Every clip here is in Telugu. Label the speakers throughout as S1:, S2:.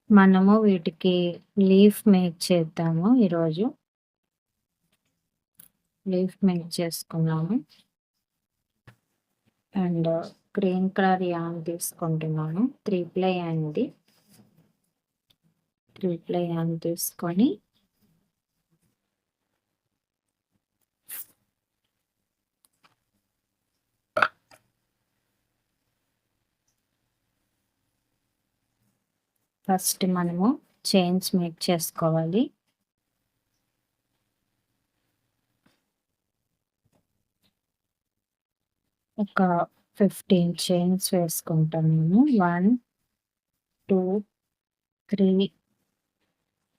S1: మనము వీటికి లీఫ్ మేక్ చేద్దాము ఈరోజు. లీఫ్ మేక్ చేసుకున్నాము. అండ్ గ్రీన్ కలర్ యాన్ తీసుకుంటున్నాను. 3 ప్లై యాన్‌ది. 3 ప్లై యాన్ తీసుకొని ఫస్ట్ మనము చైన్స్ మేక్ చేసుకోవాలి. ఒక 15 చైన్స్ వేసుకుంటాను. 1, 2, 3,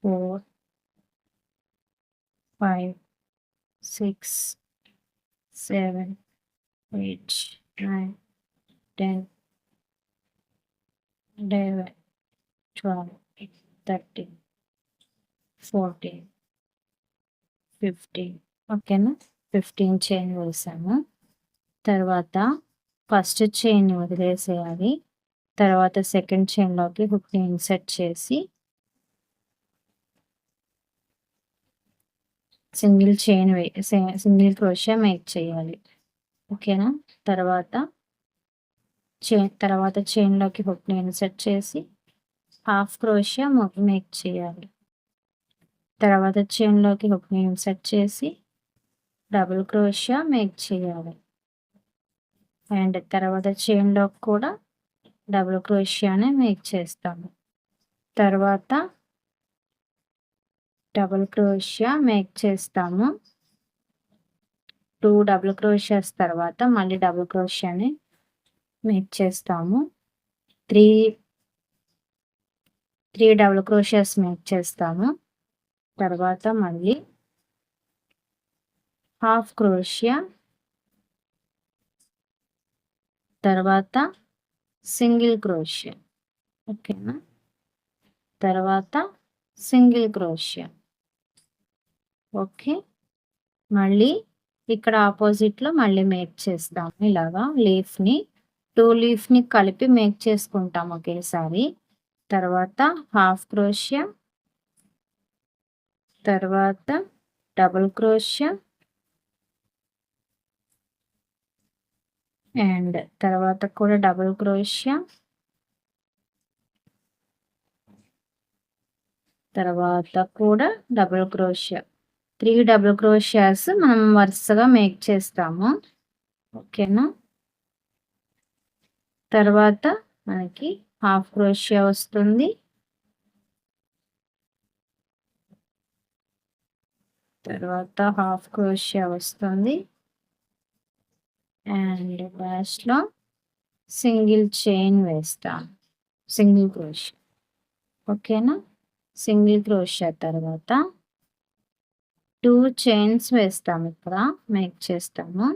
S1: 4, 5, 6, 7, 8, 9, 10, 11, 12, 13, 14, 15. ఓకేనా? 15 చైన్ వేసాము. తర్వాత ఫస్ట్ చైన్ వదిలేసేయాలి. తర్వాత సెకండ్ చైన్‌లోకి హుక్‌ని ఇన్సర్ట్ చేసి సింగిల్ క్రోషియా మేక్ చేయాలి. ఓకేనా? తర్వాత చైన్‌లోకి హుక్‌ని ఇన్సర్ట్ చేసి హాఫ్ క్రోషియా మేక్ చేయాలి. తర్వాత చైన్‌లోకి హుక్‌ని ఇన్సర్ట్ చేసి డబుల్ క్రోషియా మేక్ చేయాలి. అండ్ తర్వాత చైన్‌లోకి కూడా డబుల్ క్రోషియానే మేక్ చేస్తాము. తర్వాత డబుల్ క్రోషియా మేక్ చేస్తాము. 2 డబుల్ క్రోషియాస్ తర్వాత మళ్ళీ డబుల్ క్రోషియాని మేక్ చేస్తాము. 3 డబుల్ క్రోషియాస్ మేక్ చేస్తాము. తర్వాత మళ్ళీ హాఫ్ క్రోషియా, తర్వాత సింగిల్ క్రోషియా. ఓకేనా? తర్వాత సింగిల్ క్రోషియా. ఓకే. మళ్ళీ ఇక్కడ ఆపోజిట్లో మళ్ళీ మేక్ చేస్తాము. ఇలాగా లీఫ్‌ని 2 లీఫ్‌ని కలిపి మేక్ చేసుకుంటాం ఒకేసారి. తర్వాత హాఫ్ క్రోషియా, తర్వాత డబుల్ క్రోషియా అండ్ తర్వాత కూడా డబుల్ క్రోషియా, తర్వాత కూడా డబుల్ క్రోషియా. 3 డబుల్ క్రోషియాస్ మనం వరుసగా మేక్ చేస్తాము. ఓకేనా? తర్వాత మనకి హాఫ్ క్రోషియా వస్తుంది. తర్వాత హాఫ్ క్రోషియా వస్తుంది. అండ్ లాస్ట్‌లో సింగిల్ చైన్ వేస్తాం. సింగిల్ క్రోషియా. ఓకేనా? సింగిల్ క్రోషియా తర్వాత 2 చైన్స్ వేస్తాము. ఇక్కడ మేక్ చేస్తాము.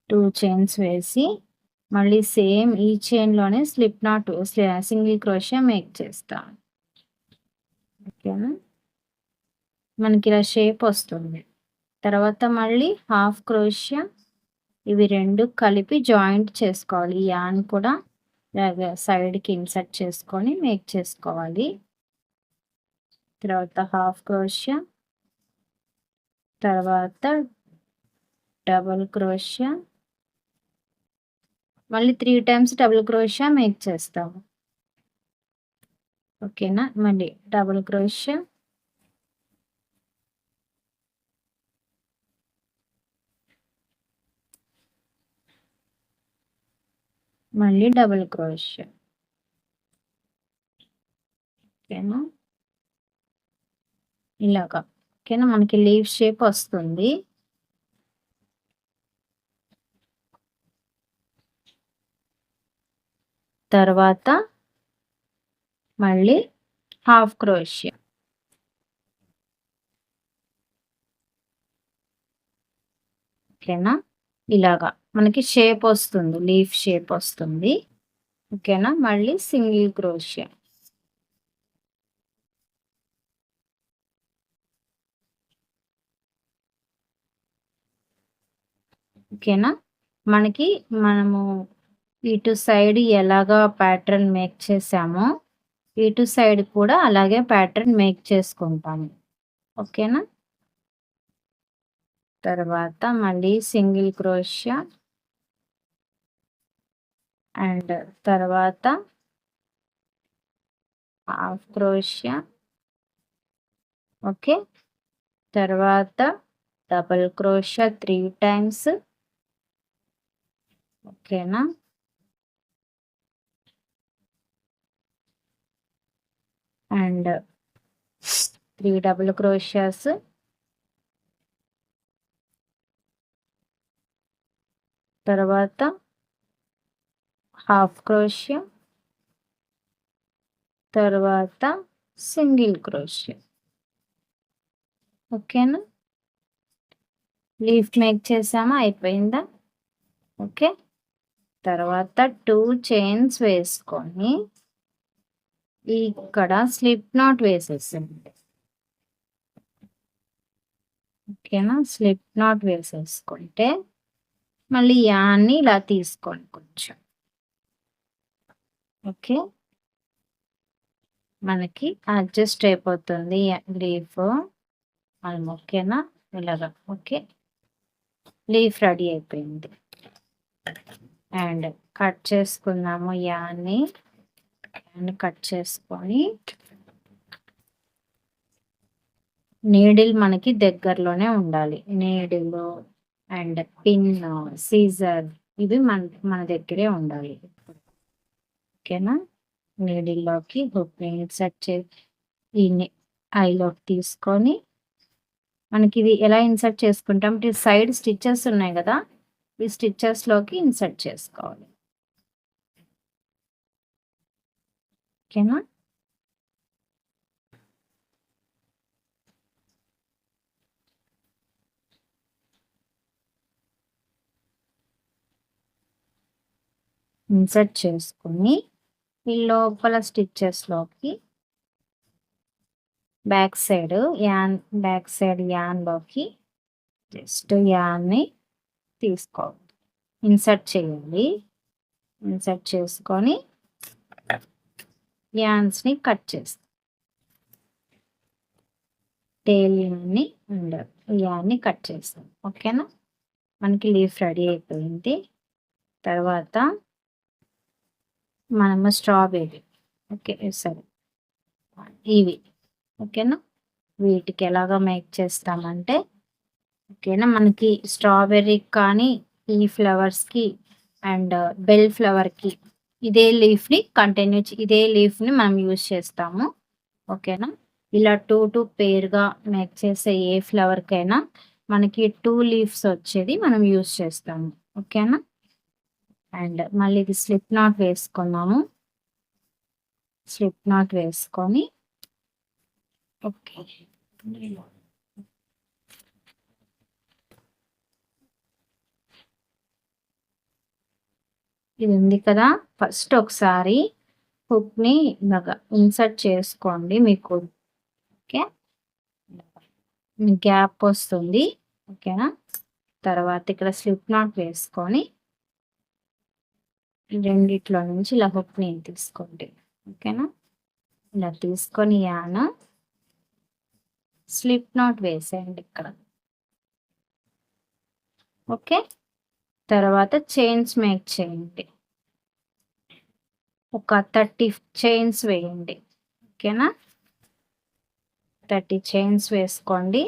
S1: 2 చైన్స్ వేసి మళ్ళీ సేమ్ ఈ చైన్‌లోనే slip not single crochet make చేస్తాం. ఓకేనా? మనకి ఇలా షేప్ వస్తుంది. తర్వాత మళ్ళీ హాఫ్ క్రోషియా ఇవి 2 కలిపి జాయింట్ చేసుకోవాలి. ఈ యాన్ కూడా ఇలాగ సైడ్‌కి ఇన్సర్ట్ చేసుకొని మేక్ చేసుకోవాలి. తర్వాత హాఫ్ క్రోషియా, తర్వాత డబుల్ క్రోషియా, మళ్ళీ 3 టైమ్స్ డబుల్ క్రోషియా మేక్ చేస్తాము. ఓకేనా? మళ్ళీ డబుల్ క్రోషియా, మళ్ళీ డబుల్ క్రోషియా. ఓకేనా? ఇలాగా. ఓకేనా? మనకి లీవ్ షేప్ వస్తుంది. తర్వాత మళ్ళీ హాఫ్ క్రోషియా. ఓకేనా? ఇలాగా మనకి షేప్ వస్తుంది. లీఫ్ షేప్ వస్తుంది. ఓకేనా? మళ్ళీ సింగిల్ క్రోషియా. ఓకేనా? మనము ఇటు సైడ్ ఎలాగా ప్యాటర్న్ మేక్ చేసామో ఇటు సైడ్ కూడా అలాగే ప్యాటర్న్ మేక్ చేసుకుంటాము. ఓకేనా? తర్వాత మళ్ళీ సింగిల్ క్రోషియా అండ్ తర్వాత హాఫ్ క్రోషియా. ఓకే. తర్వాత డబుల్ క్రోషియా 3 టైమ్స్. ఓకేనా? And 3 double crochets. తర్వాత హాఫ్ క్రోషియా. తర్వాత సింగిల్ క్రోషియా. ఓకేనా? లీఫ్ మేక్ చేసామా? అయిపోయిందా? ఓకే. తర్వాత 2 చైన్స్ వేసుకొని ఇక్కడ స్లిప్ నాట్ వేసేసేయండి. ఓకేనా? స్లిప్ నాట్ వేసేసుకుంటే మళ్ళీ యాన్ని ఇలా తీసుకోండి కొంచెం. ఓకే. మనకి అడ్జస్ట్ అయిపోతుంది లీఫ్. మనం ఓకేనా? ఇలాగా. ఓకే. లీఫ్ రెడీ అయిపోయింది. అండ్ కట్ చేసుకున్నాము యాన్ని. కట్ చేసుకొని నీడిల్ మనకి దగ్గరలోనే ఉండాలి. నీడిల్ అండ్ పిన్, సీజర్ ఇవి మన దగ్గరే ఉండాలి. ఓకేనా? నీడిల్లోకి హుక్ని ఇన్సర్ట్ చేసి ఈ ఐలోకి తీసుకొని మనకి ఇది ఎలా ఇన్సర్ట్ చేసుకుంటాం, సైడ్ స్టిచెస్ ఉన్నాయి కదా, ఈ స్టిచెస్లోకి ఇన్సర్ట్ చేసుకోవాలి. ఓకేనా? ఇన్సర్ట్ చేసుకుని ఈ లోపల స్టిచెస్లోకి బ్యాక్ సైడ్ యాన్లోకి జస్ట్ యాన్ని తీసుకోవాలి. ఇన్సర్ట్ చేయాలి. ఇన్సర్ట్ చేసుకొని యాన్స్ని కట్ చేస్తాం. టేల్ యాన్ని అండ్ యాన్ని కట్ చేస్తాం. ఓకేనా? మనకి లీఫ్ రెడీ అయిపోయింది. తర్వాత మనము స్ట్రాబెర్రీ, ఓకే సరే, ఇవి ఓకేనా, వీటికి ఎలాగ మేక్ చేస్తామంటే, ఓకేనా, మనకి స్ట్రాబెర్రీకి కానీ ఈ ఫ్లవర్స్కి అండ్ బెల్ ఫ్లవర్కి ఇదే లీఫ్ని ఇదే లీఫ్ని మనం యూజ్ చేస్తాము. ఓకేనా? ఇలా 2 పేర్గా మేక్ చేసే ఏ ఫ్లవర్కైనా మనకి 2 లీవ్స్ వచ్చేది మనం యూజ్ చేస్తాము. ఓకేనా? అండ్ మళ్ళీ ఇది స్లిప్ నాట్ వేసుకున్నాము. స్లిప్ నాట్ వేసుకొని ఓకే, ఇది ఉంది కదా, ఫస్ట్ ఒకసారి హుక్ని ఇలాగా ఇన్సర్ట్ చేసుకోండి. మీకు ఓకే, గ్యాప్ వస్తుంది. ఓకేనా? తర్వాత ఇక్కడ స్లిప్ నాట్ వేసుకొని రెండిట్లో నుంచి ఇలా హుక్ని తీసుకోండి. ఓకేనా? ఇలా తీసుకొని యాన స్లిప్ నాట్ వేసేయండి ఇక్కడ. ఓకే. తర్వాత చైన్స్ మేక్ చేయండి. ఒక 30 చైన్స్ వేయండి. ఓకేనా? 30 చైన్స్ వేసుకోండి.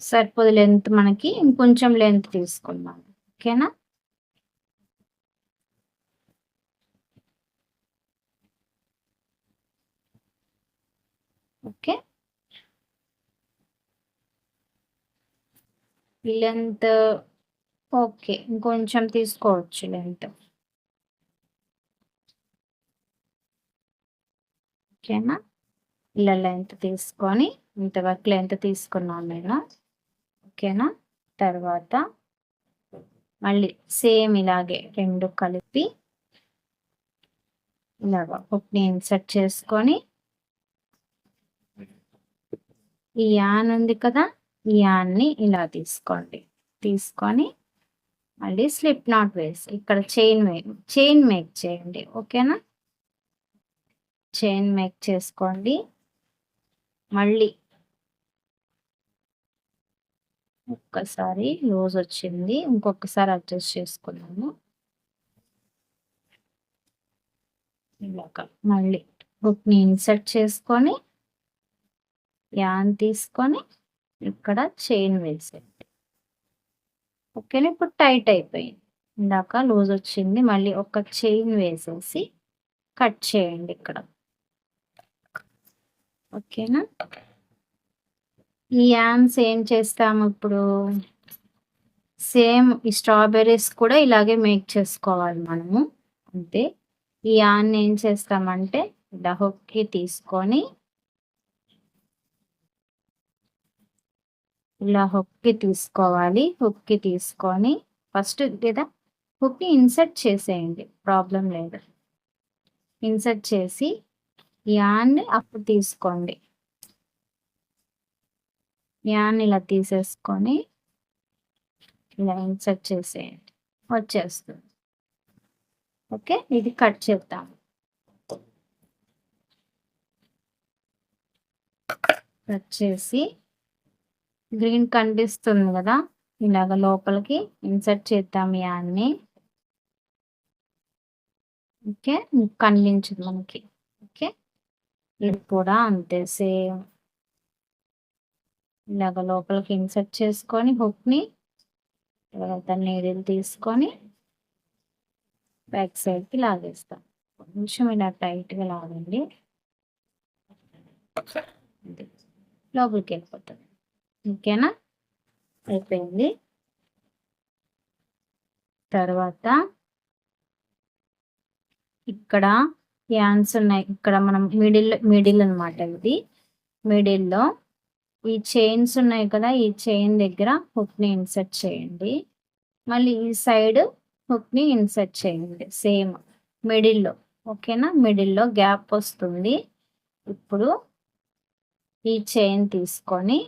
S1: సరిపోదు లెంత్, మనకి ఇంకొంచెం లెంత్ తీసుకుందాం. ఓకేనా? ఓకే. లెంత్ ఓకే, ఇంకొంచెం తీసుకోవచ్చు లెంత్. ఓకేనా? ఇలా లెంత్ తీసుకొని ఇంతవరకు లెంత్ తీసుకున్నాను నేను. ఓకేనా? తర్వాత మళ్ళీ సేమ్ ఇలాగే 2 కలిపి ఇలాగా హుక్‌ని ఇన్సర్ట్ చేసుకొని ఈ యాన్ ఉంది కదా, ఈ యాన్‌ని ఇలా తీసుకోండి. తీసుకొని మళ్ళీ స్లిప్ నాట్ వేసి ఇక్కడ చైన్ మేక్ చేయండి. ఓకేనా? చైన్ మేక్ చేసుకోండి. మళ్ళీ ఒక్కసారి లూజ్ వచ్చింది, ఇంకొకసారి అడ్జస్ట్ చేసుకున్నాము. ఇలాగా మళ్ళీ హుక్‌ని ఇన్సర్ట్ చేసుకొని యాన్ తీసుకొని ఇక్కడ చైన్ వేసేయండి. ఓకేనా? ఇప్పుడు టైట్ అయిపోయింది. ఇందాక లూజ్ వచ్చింది, మళ్ళీ ఒక చైన్ వేసేసి కట్ చేయండి ఇక్కడ. ఓకేనా? ఈ యాన్స్ ఏం చేస్తాము ఇప్పుడు, సేమ్ ఈ స్ట్రాబెర్రీస్ కూడా ఇలాగే మేక్ చేసుకోవాలి మనము. అంతే. ఈ యాన్ ఏం చేస్తామంటే ఇలా హుక్‌కి తీసుకొని ఇలా హుక్‌కి తీసుకోవాలి. హుక్‌కి తీసుకొని ఫస్ట్ లేదా హుక్‌ని ఇన్సర్ట్ చేసేయండి, ప్రాబ్లం లేదు. ఇన్సర్ట్ చేసి యాన్ని అప్పుడు తీసుకోండి. యాన్ ఇలా తీసేసుకొని ఇలా ఇన్సర్ట్ చేసేయండి, వచ్చేస్తుంది. ఓకే, ఇది కట్ చేద్దాం. కట్ చేసి గ్రీన్ కనిపిస్తుంది కదా, ఇలాగ లోపలికి ఇన్సర్ట్ చేద్దాం యాన్ని. ఓకే, కనిపించదు మనకి. ఓకే, ఇది కూడా అంతే సేమ్ ఇలాగ లోపలికి ఇన్సర్ట్ చేసుకొని హుక్‌ని తర్వాత నీడిల్ తీసుకొని బ్యాక్ సైడ్కి లాగేస్తాం. కొంచెం ఇలా టైట్గా లాగండి, లోపలికి వెళ్ళిపోతుంది. ఓకేనా? అయిపోయింది. తర్వాత ఇక్కడ యాన్స్ ఉన్నాయి, ఇక్కడ మనం మిడిల్ అనమాట ఇది. మిడిల్లో ఈ చైన్స్ ఉన్నాయి కదా, ఈ చైన్ దగ్గర హుక్‌ని ఇన్సర్ట్ చేయండి. మళ్ళీ ఈ సైడ్ హుక్‌ని ఇన్సర్ట్ చేయండి సేమ్ మిడిల్లో. ఓకేనా? మిడిల్లో గ్యాప్ వస్తుంది. ఇప్పుడు ఈ చైన్ తీసుకొని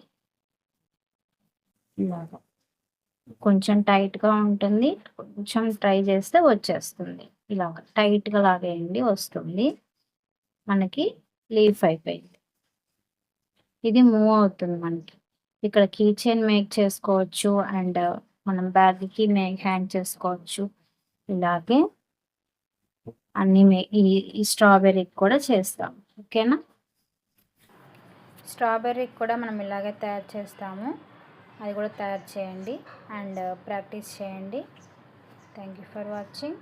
S1: ఇలాగా కొంచెం టైట్గా ఉంటుంది, కొంచెం ట్రై చేస్తే వచ్చేస్తుంది. ఇలాగ టైట్గా లాగేయండి, వస్తుంది. మనకి లీఫ్ అయిపోయింది. ఇది మూవ్ అవుతుంది మనకి. ఇక్కడ కీ చైన్ మేక్ చేసుకోవచ్చు అండ్ మనం బ్యాగ్కి హ్యాంగ్ చేసుకోవచ్చు. ఇలాగే అన్ని ఈ స్ట్రాబెర్రీకి కూడా చేస్తాం. ఓకేనా? స్ట్రాబెర్రీకి కూడా మనం ఇలాగే తయారు చేస్తాము. అది కూడా తయారు చేయండి అండ్ ప్రాక్టీస్ చేయండి. Thank you for watching.